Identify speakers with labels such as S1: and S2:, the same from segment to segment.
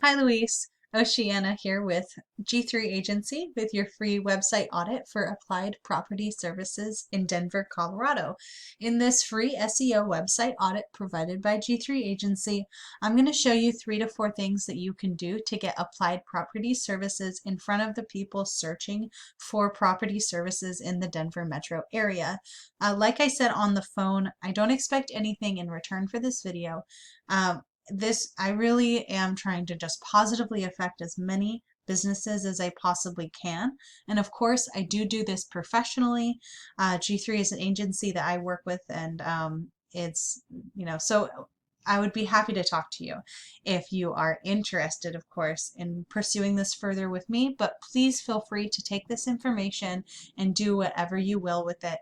S1: Hi, Luis. Oceana here with G3 Agency with your free website audit for applied property services in Denver, Colorado. In this free SEO website audit provided by G3 Agency, I'm going to show you 3 to 4 things that you can do to get applied property services in front of the people searching for property services in the Denver metro area. Like I said on the phone, I don't expect anything in return for this video. I really am trying to just positively affect as many businesses as I possibly can. And of course, I do this professionally. G3 is an agency that I work with, and so I would be happy to talk to you if you are interested, of course, in pursuing this further with me. But please feel free to take this information and do whatever you will with it.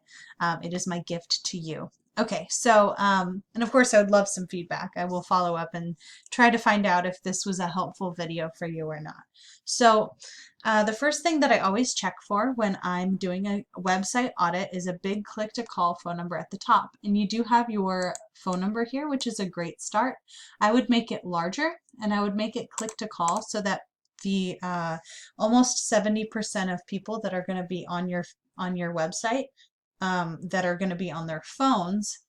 S1: It is my gift to you. Okay, so, and of course I would love some feedback. I will follow up and try to find out if this was a helpful video for you or not. So, the first thing that I always check for when I'm doing a website audit is a big click to call phone number at the top. And you do have your phone number here, which is a great start. I would make it larger and I would make it click to call so that the almost 70% of people that are going to be on your website that are going to be on their phones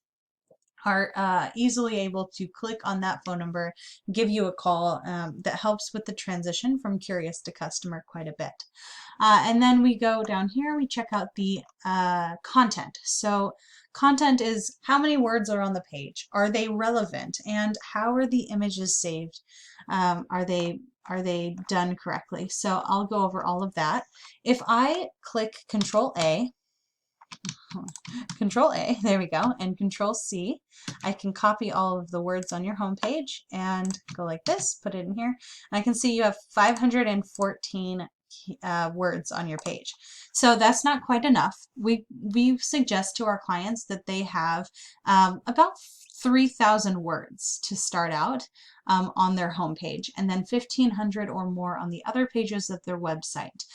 S1: are easily able to click on that phone number, give you a call. That helps with the transition from curious to customer quite a bit. And then we go down here, we check out the content. So content is how many words are on the page, are they relevant, and how are the images saved, are they done correctly? So I'll go over all of that. If I click Control A, there we go, and Control C, I can copy all of the words on your home page and go like this, put it in here, and I can see you have 514 words on your page. So that's not quite enough. We suggest to our clients that they have about 3,000 words to start out on their homepage, and then 1,500 or more on the other pages of their website.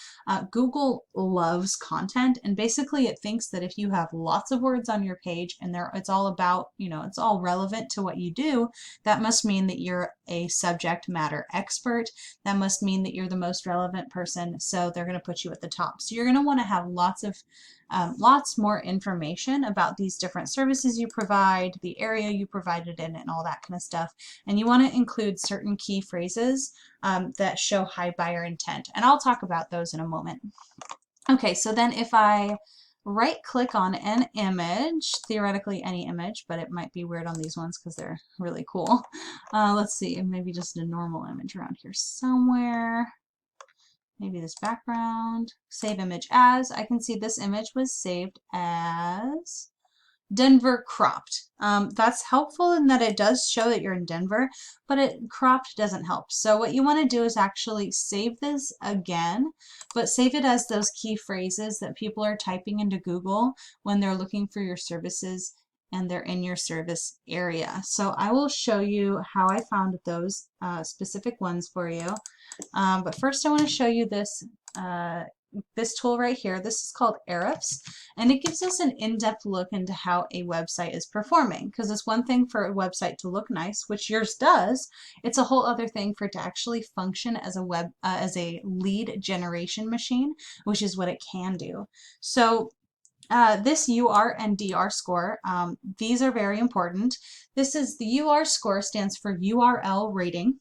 S1: Google loves content, and basically it thinks that if you have lots of words on your page and it's all about, it's all relevant to what you do, that must mean that you're a subject matter expert. That must mean that you're the most relevant person, so they're going to put you at the top. So you're going to want to have lots more information about these different services you provide, the area you provide it in, and all that kind of stuff. And you want to include certain key phrases that show high buyer intent. And I'll talk about those in a moment. Okay, so then if I right click on an image, theoretically any image, but it might be weird on these ones because they're really cool. Let's see, maybe just a normal image around here somewhere. Maybe this background, save image as. I can see this image was saved as Denver cropped. That's helpful in that it does show that you're in Denver, but cropped doesn't help. So what you want to do is actually save this again, but save it as those key phrases that people are typing into Google when they're looking for your services and they're in your service area. So I will show you how I found those specific ones for you. But first I want to show you this tool right here. This is called Ahrefs, and it gives us an in-depth look into how a website is performing, because it's one thing for a website to look nice, which yours does. It's a whole other thing for it to actually function as as a lead generation machine, which is what it can do. So this UR and DR score, these are very important. The UR score stands for URL rating.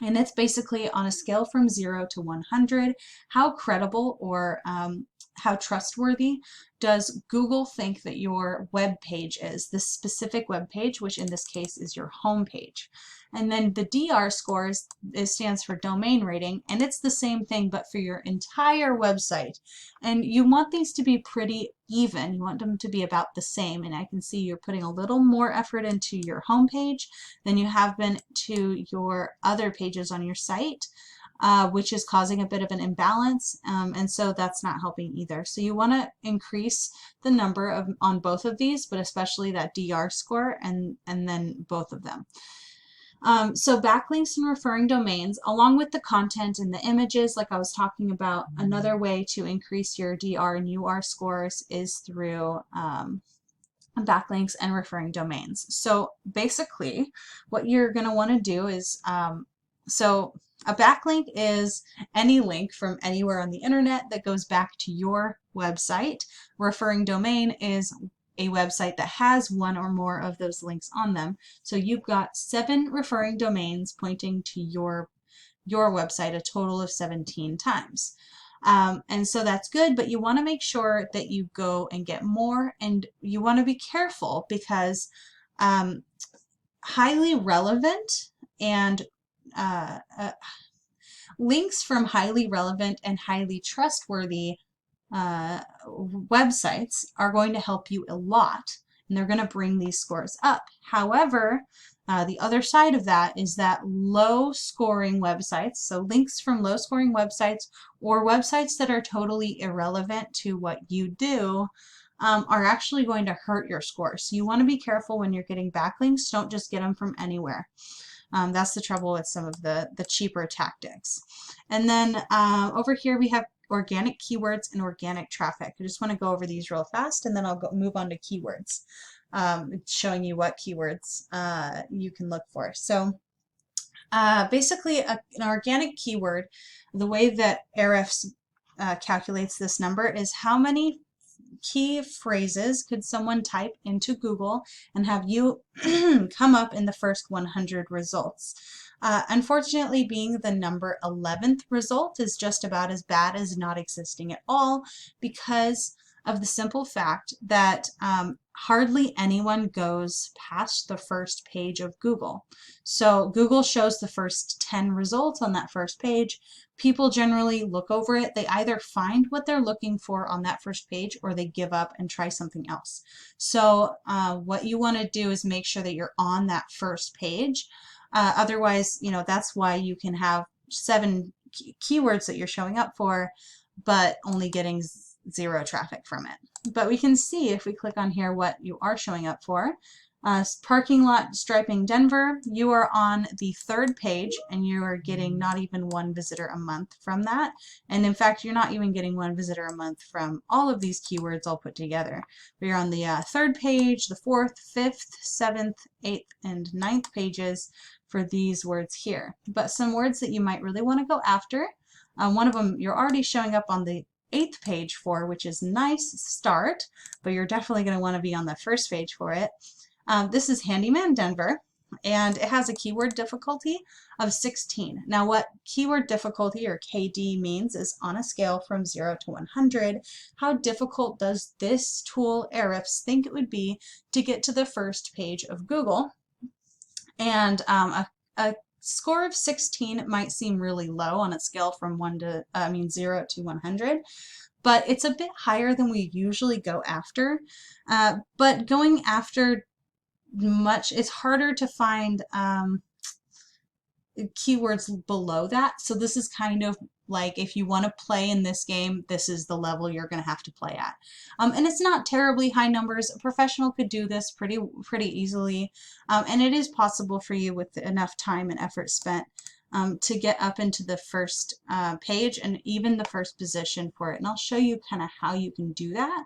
S1: And it's basically on a scale from 0 to 100, how credible or how trustworthy does Google think that your web page is, this specific web page, which in this case is your home page. And then the DR scores, it stands for domain rating, and it's the same thing but for your entire website. And you want these to be pretty even. You want them to be about the same, and I can see you're putting a little more effort into your home page than you have been to your other pages on your site. Which is causing a bit of an imbalance, and so that's not helping either. So you want to increase the number on both of these, but especially that DR score, and then both of them. So backlinks and referring domains, along with the content and the images, like I was talking about, another way to increase your DR and UR scores is through backlinks and referring domains. So basically, what you're going to want to do is So a backlink is any link from anywhere on the internet that goes back to your website. Referring domain is a website that has one or more of those links on them. So you've got 7 referring domains pointing to your website, a total of 17 times. And so that's good, but you want to make sure that you go and get more, and you want to be careful because highly relevant and uh, uh, links from highly relevant and highly trustworthy websites are going to help you a lot, and they're going to bring these scores up. However, the other side of that is that low scoring websites, so links from low scoring websites or websites that are totally irrelevant to what you do, are actually going to hurt your score. So you want to be careful when you're getting backlinks. Don't just get them from anywhere. That's the trouble with some of the cheaper tactics. And then over here we have organic keywords and organic traffic. I just want to go over these real fast, and then I'll move on to keywords, showing you what keywords you can look for. So basically an organic keyword, the way that Ahrefs calculates this number is how many key phrases could someone type into Google and have you come up in the first 100 results. Unfortunately, being the number 11th result is just about as bad as not existing at all, because of the simple fact that hardly anyone goes past the first page of Google. So Google shows the first 10 results on that first page. People generally look over it. They either find what they're looking for on that first page, or they give up and try something else. So what you want to do is make sure that you're on that first page. Otherwise, that's why you can have 7 keywords that you're showing up for, but only getting 0 traffic from it. But we can see if we click on here what you are showing up for. Parking lot striping Denver, you are on the 3rd page, and you are getting not even 1 visitor a month from that. And in fact, you're not even getting 1 visitor a month from all of these keywords all put together. We're on the 3rd page, the 4th, 5th, 7th, 8th, and 9th pages for these words here. But some words that you might really want to go after, one of them you're already showing up on the 8th page for, which is nice start, but you're definitely going to want to be on the 1st page for it. This is Handyman Denver, and it has a keyword difficulty of 16. Now, what keyword difficulty, or KD, means is on a scale from 0 to 100, how difficult does this tool, Ahrefs, think it would be to get to the first page of Google? And a score of 16 might seem really low on a scale from 0 to 100. But it's a bit higher than we usually go after. But going after it's harder to find keywords below that. So this is kind of like, if you want to play in this game, this is the level you're going to have to play at. And it's not terribly high numbers. A professional could do this pretty easily. And it is possible for you with enough time and effort spent to get up into the first page and even the first position for it. And I'll show you kind of how you can do that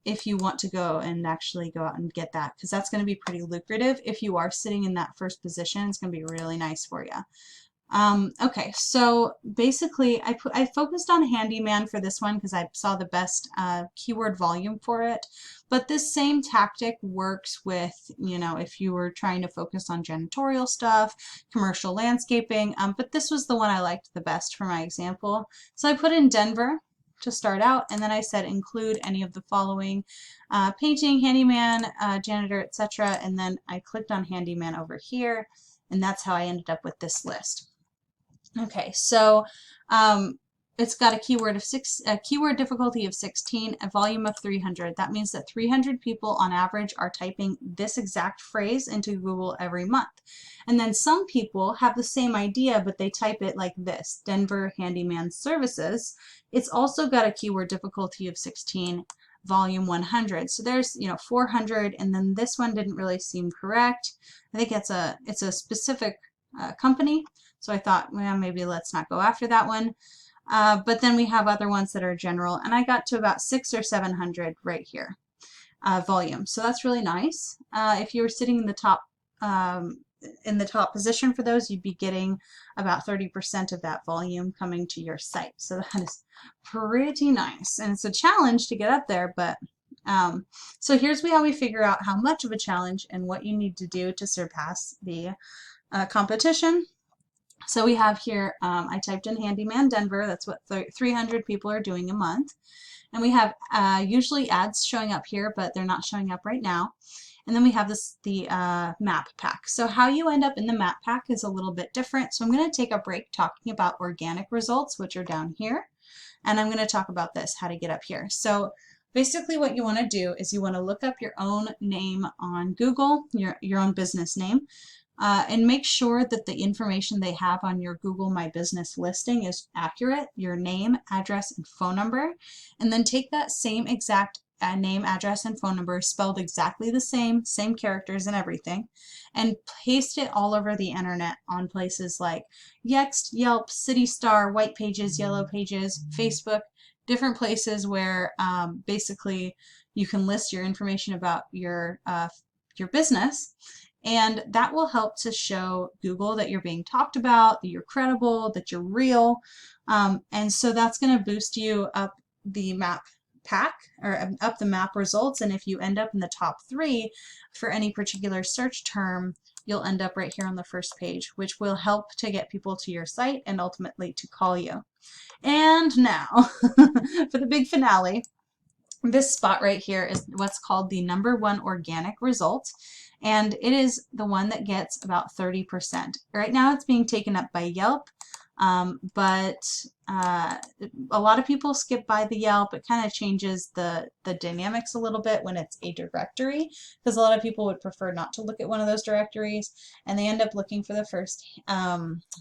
S1: if you want to go and actually go out and get that, because that's going to be pretty lucrative. If you are sitting in that first position, it's going to be really nice for you. Okay, so basically I focused on Handyman for this one because I saw the best keyword volume for it. But this same tactic works with, if you were trying to focus on janitorial stuff, commercial landscaping, but this was the one I liked the best for my example. So I put in Denver to start out, and then I said include any of the following: painting, handyman, janitor, etc. And then I clicked on handyman over here, and that's how I ended up with this list. Okay, so it's got a keyword difficulty of 16, a volume of 300. That means that 300 people on average are typing this exact phrase into Google every month. And then some people have the same idea, but they type it like this: Denver Handyman Services. It's also got a keyword difficulty of 16, volume 100. So there's 400, and then this one didn't really seem correct. I think it's a specific company. So I thought, well, maybe let's not go after that one. But then we have other ones that are general, and I got to about 600 or 700 right here, volume. So that's really nice. If you were sitting in the top in the top position for those, you'd be getting about 30% of that volume coming to your site. So that is pretty nice. And it's a challenge to get up there, but so here's how we figure out how much of a challenge and what you need to do to surpass the competition. So we have here, I typed in Handyman Denver, that's what 300 people are doing a month. And we have usually ads showing up here, but they're not showing up right now. And then we have the map pack. So how you end up in the map pack is a little bit different. So I'm going to take a break talking about organic results, which are down here. And I'm going to talk about this, how to get up here. So basically what you want to do is you want to look up your own name on Google, your own business name. And make sure that the information they have on your Google My Business listing is accurate, your name, address, and phone number. And then take that same exact name, address, and phone number, spelled exactly the same characters and everything, and paste it all over the internet on places like Yext, Yelp, City Star, White Pages, Yellow Pages, Facebook, different places where basically you can list your information about your business. And that will help to show Google that you're being talked about, that you're credible, that you're real. And so that's going to boost you up the map pack, or up the map results. And if you end up in the top 3 for any particular search term, you'll end up right here on the first page, which will help to get people to your site and ultimately to call you. And now for the big finale. This spot right here is what's called the #1 organic result, and it is the one that gets about 30%. Right now it's being taken up by Yelp, but a lot of people skip by the Yelp. It kind of changes the dynamics a little bit when it's a directory, because a lot of people would prefer not to look at one of those directories, and they end up looking for the first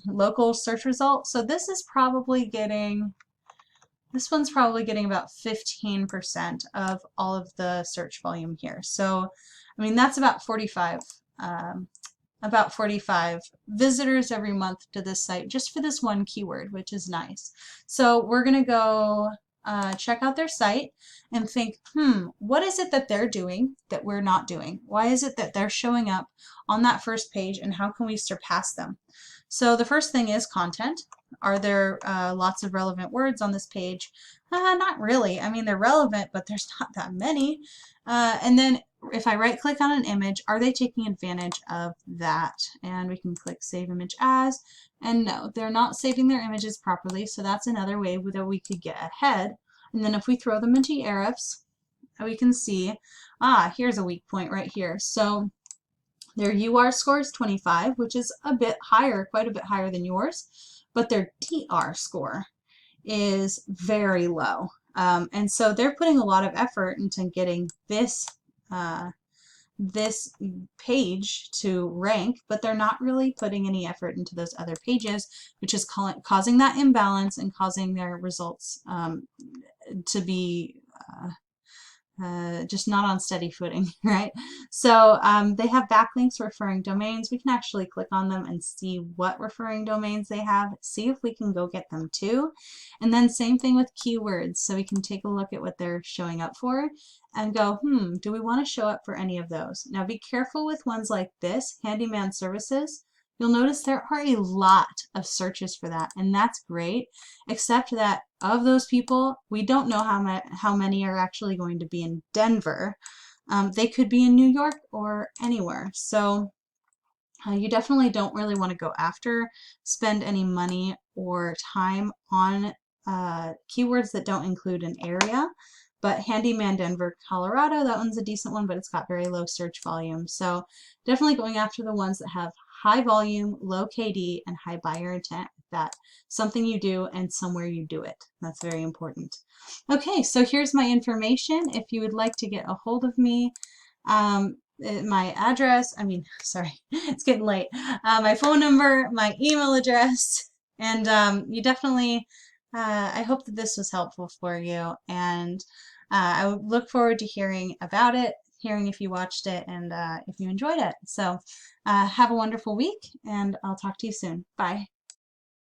S1: local search result. So this is probably getting... This one's probably getting about 15% of all of the search volume here. So, I mean, that's about 45 visitors every month to this site just for this one keyword, which is nice. So we're going to go check out their site and think, what is it that they're doing that we're not doing? Why is it that they're showing up on that first page, and how can we surpass them? So the first thing is content. Are there lots of relevant words on this page? Not really. I mean, they're relevant, but there's not that many. And then if I right click on an image, are they taking advantage of that? And we can click Save Image As. And no, they're not saving their images properly. So that's another way that we could get ahead. And then if we throw them into Ahrefs, we can see, here's a weak point right here. So their UR score is 25, which is a bit higher, quite a bit higher than yours, but their DR score is very low. And so they're putting a lot of effort into getting this this page to rank, but they're not really putting any effort into those other pages, which is causing that imbalance and causing their results to be just not on steady footing, right? So they have backlinks, referring domains. We can actually click on them and see what referring domains they have, see if we can go get them too. And then same thing with keywords. So we can take a look at what they're showing up for and go, do we want to show up for any of those? Now be careful with ones like this, Handyman Services. You'll notice there are a lot of searches for that, and that's great, except that of those people, we don't know how many are actually going to be in Denver. They could be in New York or anywhere. So you definitely don't really want to go after, spend any money or time on keywords that don't include an area. But Handyman Denver, Colorado, that one's a decent one, but it's got very low search volume. So definitely going after the ones that have high volume, low KD, and high buyer intent. That something you do and somewhere you do it. That's very important. Okay, so here's my information. If you would like to get a hold of me, my address, it's getting late, my phone number, my email address, and you definitely, I hope that this was helpful for you, and I would look forward to hearing about it, hearing if you watched it, and if you enjoyed it. So have a wonderful week, and I'll talk to you soon. Bye.